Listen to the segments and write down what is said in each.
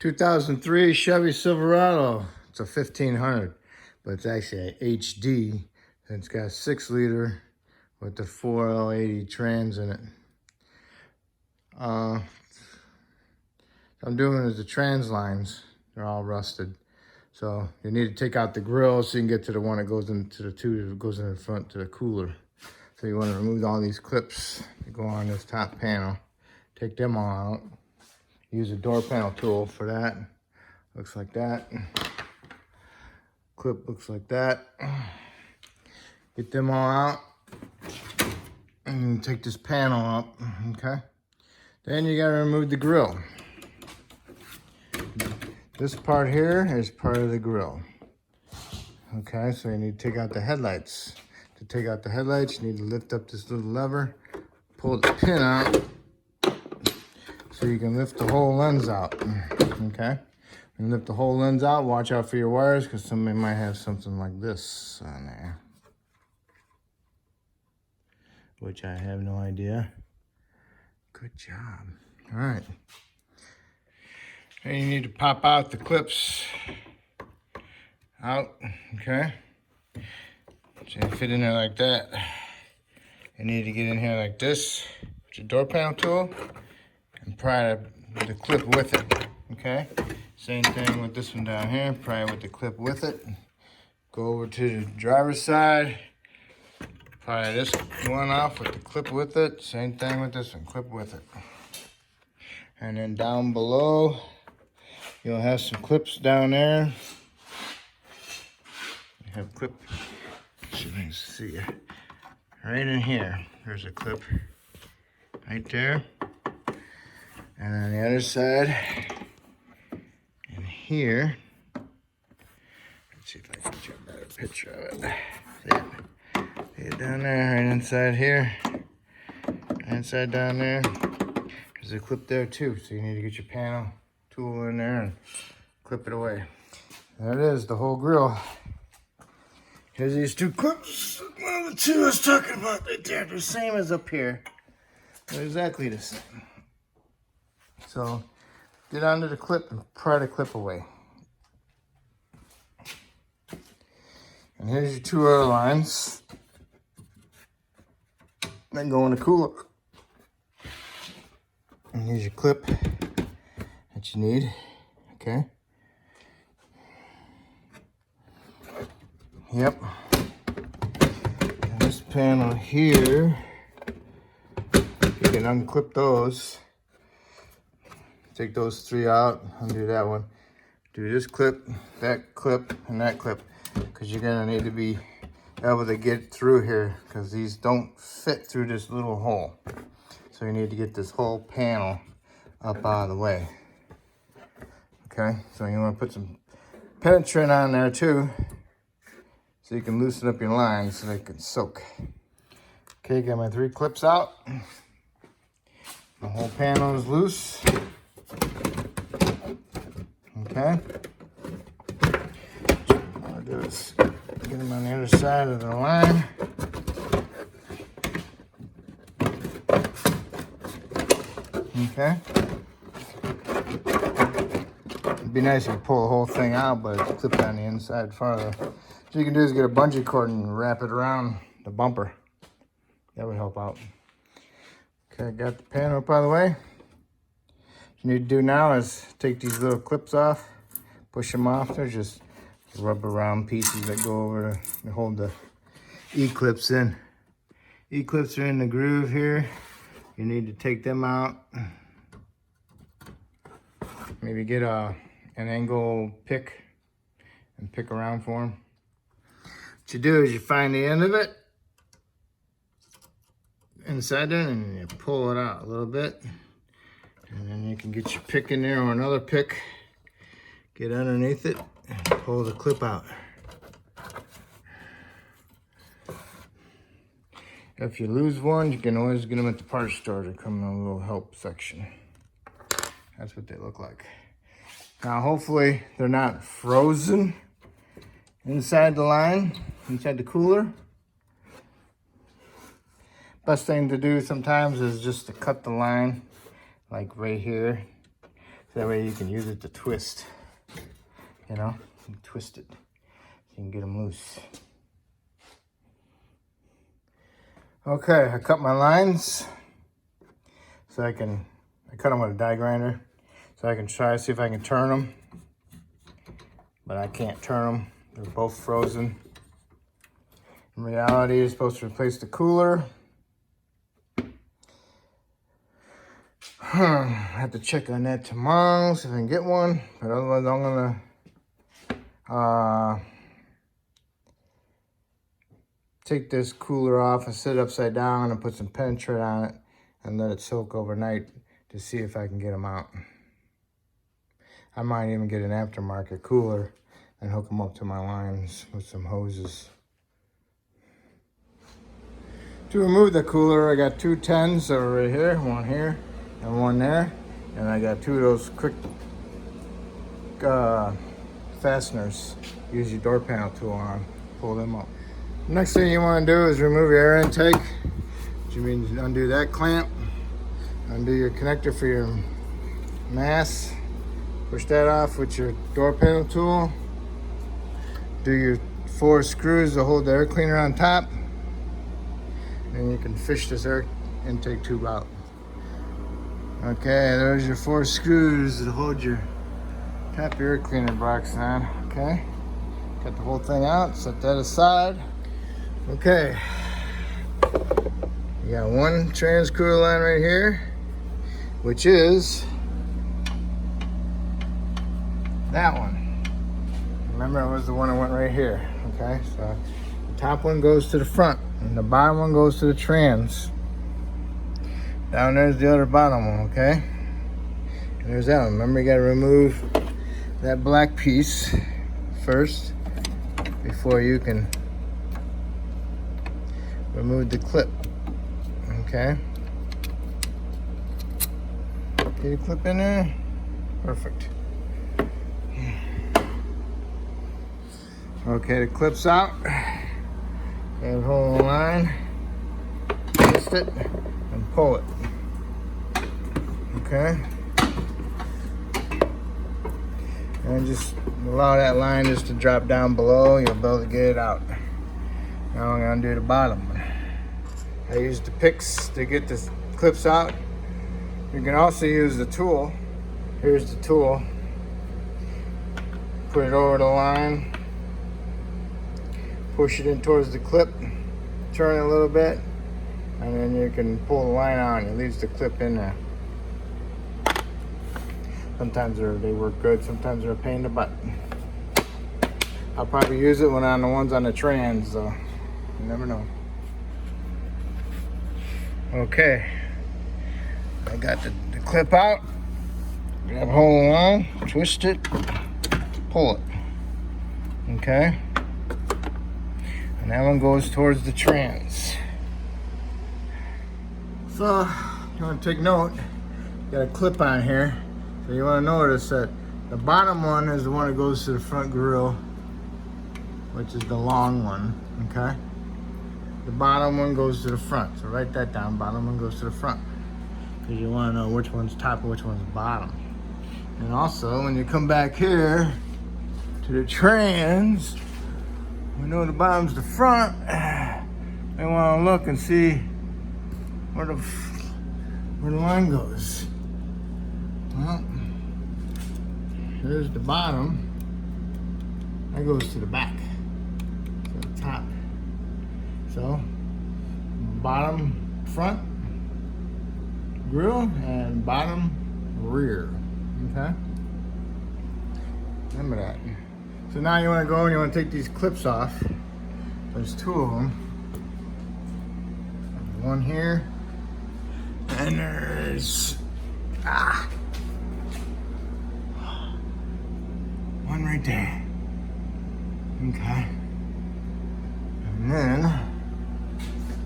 2003 Chevy Silverado. It's a 1500, but it's actually an HD. And it's got a 6-liter with the 4L80 trans in it. What I'm doing is the trans lines. They're all rusted. So you need to take out the grill so you can get to the one that goes into the tube that goes in the front to the cooler. So you want to remove all these clips that go on this top panel. Take them all out. Use a door panel tool for that. Looks like that. Clip looks like that. Get them all out. And take this panel up, okay? Then you gotta remove the grill. This part here is part of the grill. Okay, so you need to take out the headlights. To take out the headlights, you need to lift up this little lever, pull the pin out, so you can lift the whole lens out, okay? When you lift the whole lens out, watch out for your wires, because somebody might have something like this on there. Which I have no idea. Good job. All right. And you need to pop out the clips out, okay? So you fit in there like that. You need to get in here like this with your door panel tool and pry the clip with it, okay? Same thing with this one down here, pry with the clip with it. Go over to the driver's side, pry this one off with the clip with it. Same thing with this one, clip with it. And then down below, you'll have some clips down there. You have clip, see if I can see you. Right in here, there's a clip right there. And on the other side, in here, let's see if I can get you a better picture of it. See it down there, right inside here. Right inside down there. There's a clip there too, so you need to get your panel tool in there and clip it away. There it is, the whole grill. Here's these two clips. One of the two I was talking about right there. They're the same as up here. They're exactly the same. So get onto the clip and pry the clip away. And here's your two other lines. Then go in the cooler. And here's your clip that you need, okay? Yep. And this panel here, you can unclip those. Take those three out, undo that one. Do this clip, and that clip, because you're gonna need to be able to get through here, because these don't fit through this little hole. So you need to get this whole panel up out of the way. Okay, so you want to put some penetrant on there too, so you can loosen up your lines so they can soak. Okay, got my 3 clips out. The whole panel is loose. Okay. What I'll do is get them on the other side of the line. Okay. It'd be nice if you pull the whole thing out, but it's clipped on the inside farther. So you can do is get a bungee cord and wrap it around the bumper. That would help out. Okay, got the panel up out of the way. What you need to do now is take these little clips off, push them off. They're just rubber round pieces that go over to hold the E-clips in. E-clips are in the groove here. You need to take them out. Maybe get an angle pick and pick around for them. What you do is you find the end of it inside there and you pull it out a little bit. And then you can get your pick in there or another pick. Get underneath it and pull the clip out. If you lose one, you can always get them at the parts store. They come in a little help section. That's what they look like. Now, hopefully, they're not frozen inside the line, inside the cooler. Best thing to do sometimes is just to cut the line, like right here, So that way you can use it to twist, you know, and twist it so you can get them loose. Okay, I cut my lines so I cut them with a die grinder so I can try to see if I can turn them, but I can't turn them. They're both frozen. In reality, you're supposed to replace the cooler. I have to check on that tomorrow, see if I can get one. But otherwise, I'm gonna take this cooler off and sit it upside down and put some penetrate on it and let it soak overnight to see if I can get them out. I might even get an aftermarket cooler and hook them up to my lines with some hoses. To remove the cooler, I got 2 10s over here, one here and one there, and I got 2 of those quick fasteners. Use your door panel tool on, pull them up. Next thing you want to do is remove your air intake, which means undo that clamp, undo your connector for your mass, push that off with your door panel tool, do your 4 screws to hold the air cleaner on top, and you can fish this air intake tube out. Okay, there's your 4 screws to hold your top of your air cleaner box on. Okay, got the whole thing out, set that aside. Okay, you got 1 trans cooler line right here, which is that one. Remember, it was the one that went right here. Okay, so the top one goes to the front and the bottom one goes to the trans. Down there's the other bottom one, okay? And there's that one. Remember, you gotta remove that black piece first before you can remove the clip, okay? Get your clip in there, perfect. Okay, the clip's out. And hold the line, twist it, and pull it. Okay? And just allow that line just to drop down below. You'll be able to get it out. Now I'm gonna do the bottom one. I used the picks to get the clips out. You can also use the tool. Here's the tool. Put it over the line. Push it in towards the clip, turn it a little bit, and then you can pull the line out. It leaves the clip in there. Sometimes they work good, sometimes they're a pain in the butt. I'll probably use it when I'm the ones on the trans, so you never know. Okay, I got the clip out. Grab hold of the line, twist it, pull it. Okay. And that one goes towards the trans. So, you want to take note, got a clip on here. So you want to notice that the bottom one is the one that goes to the front grill, which is the long one, okay? The bottom one goes to the front. So write that down, bottom one goes to the front. Because you want to know which one's top and which one's bottom. And also, when you come back here to the trans, we know the bottom's the front. They want to look and see where the line goes. Well, here's the bottom. That goes to the back, to the top. So, bottom front grill and bottom rear. Okay? Remember that. So now you want to go and you want to take these clips off. There's 2 of them. There's one here, and there's one right there. Okay. And then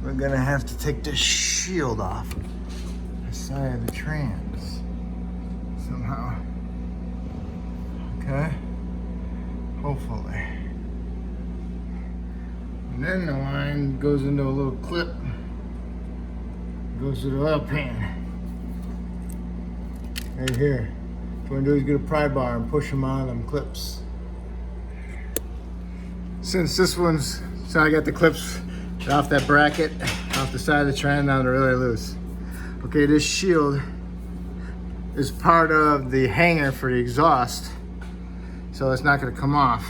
we're gonna have to take this shield off the side of the trans somehow. Okay. Hopefully. And then the line goes into a little clip, goes to the oil pan. Right here. What you want to do is get a pry bar and push them on them clips. Since this one's, so I got the clips off that bracket, off the side of the trend, now they're really loose. Okay, this shield is part of the hanger for the exhaust, so it's not going to come off.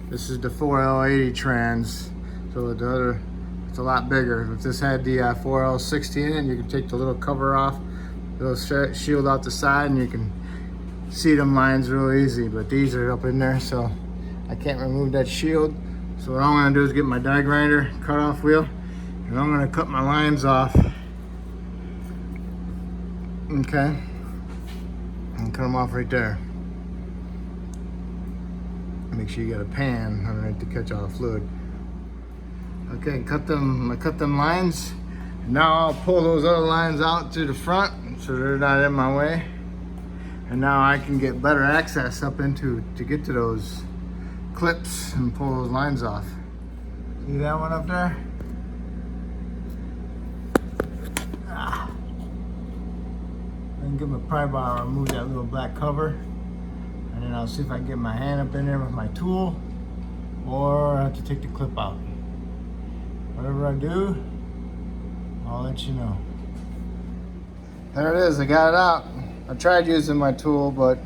This is the 4L80 trans, so the other, it's a lot bigger. If this had the 4L60 in it, you can take the little cover off, the little shield out the side, and you can see them lines real easy. But these are up in there, so I can't remove that shield. So what I'm going to do is get my die grinder, cut off wheel, and I'm going to cut my lines off. Okay, and cut them off right there. Make sure you got a pan underneath to catch all the fluid. Okay, cut them lines. Now I'll pull those other lines out to the front so they're not in my way. And now I can get better access up into to get to those clips and pull those lines off. See that one up there? I can get my pry bar, remove that little black cover, and then I'll see if I can get my hand up in there with my tool, or I have to take the clip out. Whatever I do, I'll let you know. There it is, I got it out. I tried using my tool, but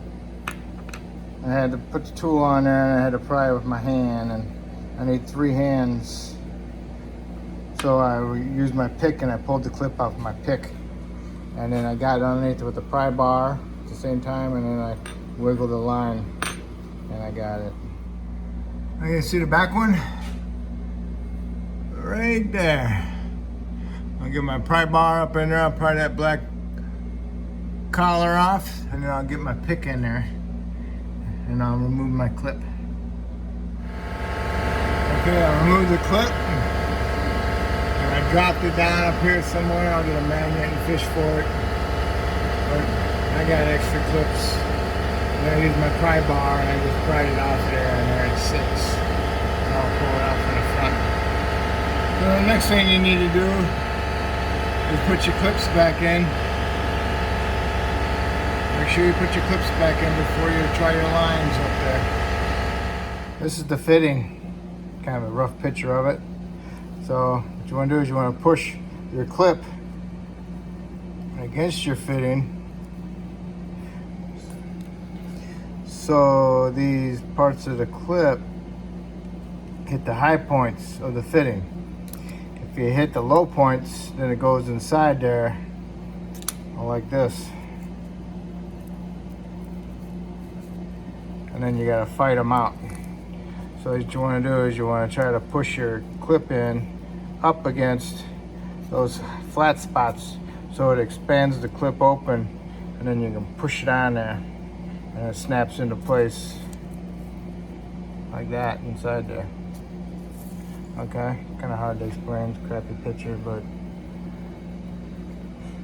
I had to put the tool on there and I had to pry it with my hand, and I need 3 hands. So I used my pick and I pulled the clip off my pick. And then I got it underneath with the pry bar at the same time, and then I wiggled the line and I got it. I can see the back one right there. I'll get my pry bar up in there, I'll pry that black collar off, and then I'll get my pick in there and I'll remove my clip. Okay, I'll remove the clip. And I dropped it down up here somewhere. I'll get a magnet and fish for it. But I got extra clips. And I used my pry bar and I just pried it off there, and there it sits. And I'll pull it out from the front. So the next thing you need to do is put your clips back in. Make sure you put your clips back in before you try your lines up there. This is the fitting. Kind of a rough picture of it. So what you want to do is you want to push your clip against your fitting, so these parts of the clip hit the high points of the fitting. If you hit the low points, then it goes inside there, like this. And then you got to fight them out. So what you want to do is you want to try to push your clip in up against those flat spots so it expands the clip open, and then you can push it on there and it snaps into place like that inside there. Okay, kind of hard to explain, crappy picture, but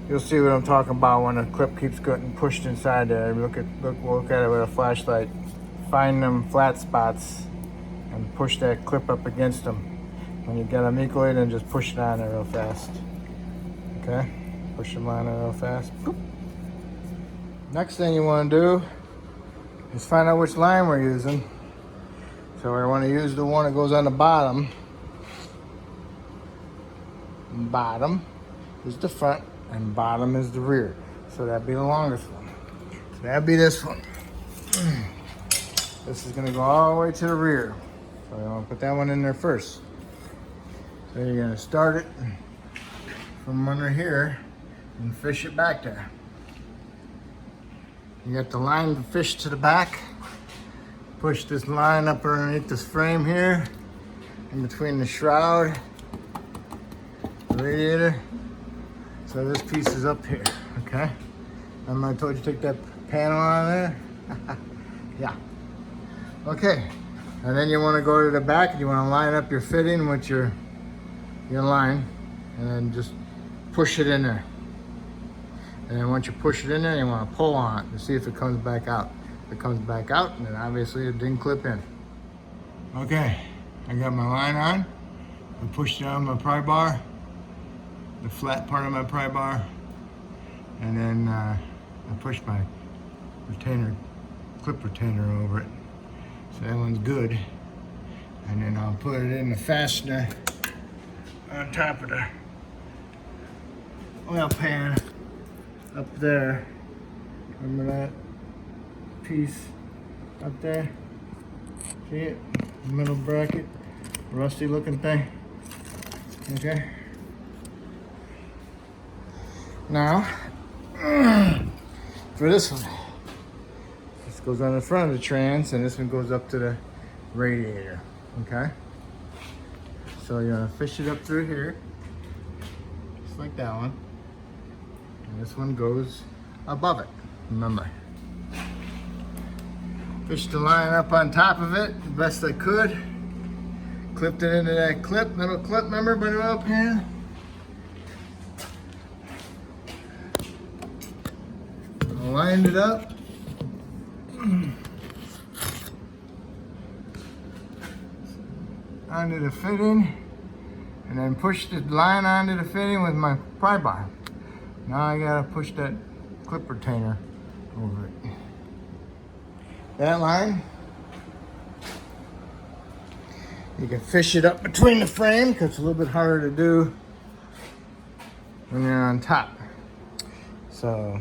you'll see what I'm talking about when the clip keeps getting pushed inside there. Look at it with a flashlight. Find them flat spots and push that clip up against them. When you get them equally, then just push it on there real fast. Okay, push them on there real fast. Boop. Next thing you want to do is find out which line we're using. So we want to use the one that goes on the bottom. Bottom is the front and bottom is the rear. So that'd be the longest one. So that'd be this one. This is gonna go all the way to the rear. So you want to put that one in there first. So you're gonna start it from under here and fish it back there. You got the line fished to the back. Push this line up underneath this frame here, in between the shroud, the radiator. So this piece is up here, okay? Remember I told you to take that panel out of there? Yeah. Okay, and then you want to go to the back and you want to line up your fitting with your line, and then just push it in there. And then once you push it in there, you want to pull on it to see if it comes back out. If it comes back out, then obviously it didn't clip in. Okay, I got my line on. I pushed down my pry bar, the flat part of my pry bar, and then I pushed my retainer, clip retainer over it. So that one's good. And then I'll put it in the fastener on top of the oil pan up there. Remember that piece up there? See it? Middle bracket, rusty looking thing. Okay. Now, for this one, this goes on the front of the trans, and this one goes up to the radiator. Okay. So you're gonna fish it up through here, just like that one. And this one goes above it. Remember. Fished the line up on top of it the best I could. Clipped it into that clip, little clip, remember, by the oil pan. Lined it up. Onto the fitting. And then pushed the line onto the fitting with my pry bar. Now I gotta push that clip retainer over it. That line, you can fish it up between the frame because it's a little bit harder to do when you're on top. So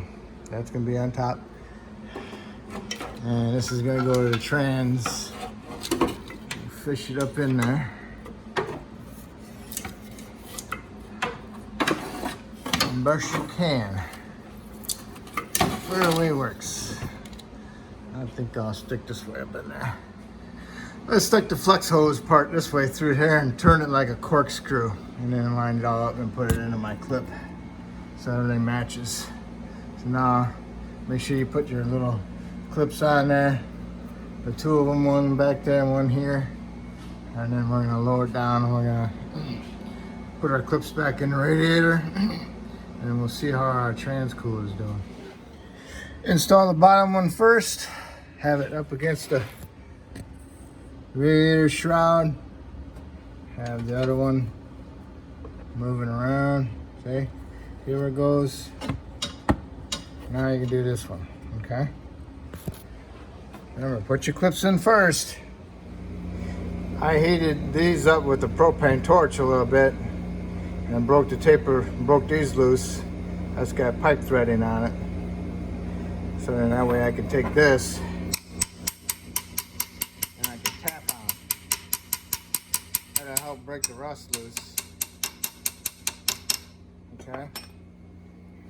that's gonna be on top. And this is gonna go to the trans. Fish it up in there. And best you can. Where the way works. I think I'll stick this way up in there. Let's stick the flex hose part this way through here and turn it like a corkscrew. And then line it all up and put it into my clip so everything matches. So now, make sure you put your little clips on there. The two of them, one back there and one here. And then we're gonna lower it down and we're gonna put our clips back in the radiator. And we'll see how our trans cooler is doing. Install the bottom one first. Have it up against the radiator shroud. Have the other one moving around. See? Here it goes. Now you can do this one, okay? Remember, put your clips in first. I heated these up with the propane torch a little bit and broke the taper, broke these loose. That's got pipe threading on it. So then that way I can take this and I can tap on it. That'll help break the rust loose. Okay?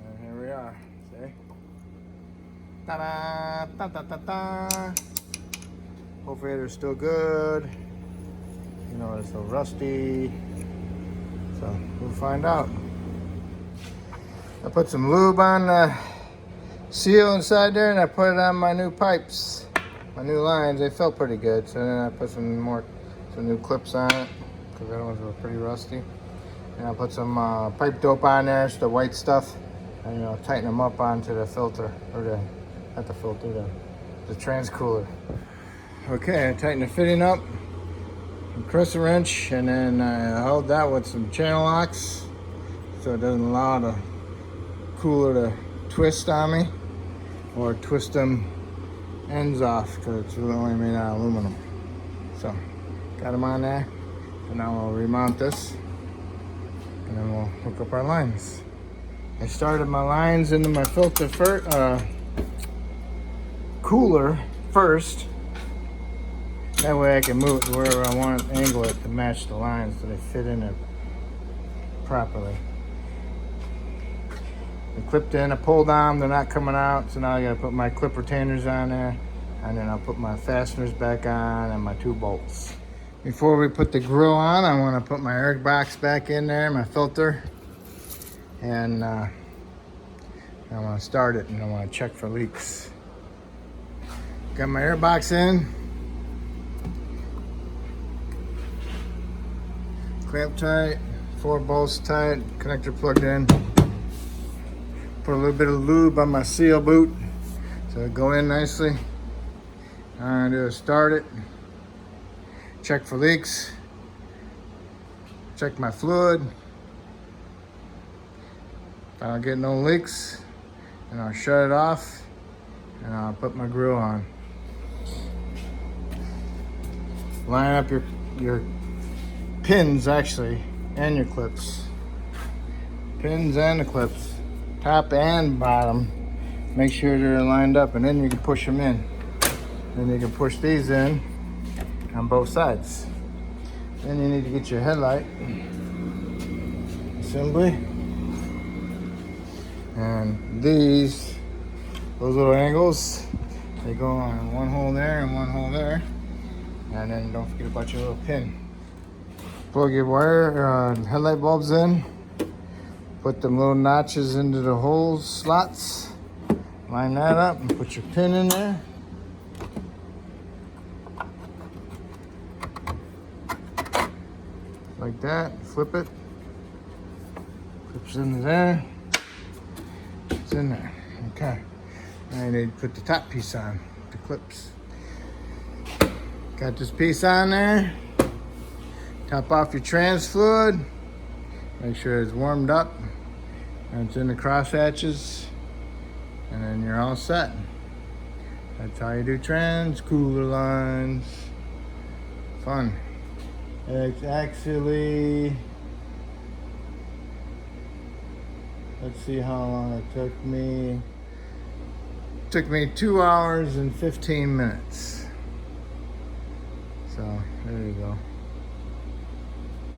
And here we are. See? Ta-da! Ta-ta-ta-ta! Hopefully they're still good. You know, it's so rusty. So we'll find out. I put some lube on the seal inside there and I put it on my new pipes. My new lines, they felt pretty good. So then I put some new clips on it because the other ones were pretty rusty. And I put some pipe dope on there, it's the white stuff. And you know, tighten them up onto the filter, or not the filter, the trans cooler. Okay, I tighten the fitting up, press a wrench, and then I hold that with some channel locks so it doesn't allow the cooler to twist on me or twist them ends off because it's really only made out of aluminum. So, got them on there. So now we'll remount this and then we'll hook up our lines. I started my lines into my filter cooler first. That way I can move it to wherever I want to angle it to match the lines so they fit in it properly. I clipped in, I pulled on, they're not coming out, so now I gotta put my clip retainers on there, and then I'll put my fasteners back on and my 2 bolts. Before we put the grill on, I wanna put my air box back in there, my filter, and I wanna start it and I wanna check for leaks. Got my air box in. Clamp tight, 4 bolts tight, connector plugged in. Put a little bit of lube on my seal boot so it'll go in nicely. All I'm gonna do is start it, check for leaks, check my fluid. If I don't get no leaks, then I'll shut it off and I'll put my grill on. Line up your pins actually, and your clips. Pins and the clips, top and bottom. Make sure they're lined up, and then you can push them in. Then you can push these in on both sides. Then you need to get your headlight assembly. And those little angles, they go on one hole there and one hole there. And then don't forget about your little pin. Plug your wire, headlight bulbs in. Put them little notches into the hole slots. Line that up and put your pin in there. Like that, flip it. Clips into there. It's in there, okay. Now you need to put the top piece on, the clips. Got this piece on there. Top off your trans fluid. Make sure it's warmed up and it's in the cross hatches. And then you're all set. That's how you do trans, cooler lines. Fun. It's actually, let's see how long it took me. It took me 2 hours and 15 minutes. So there you go.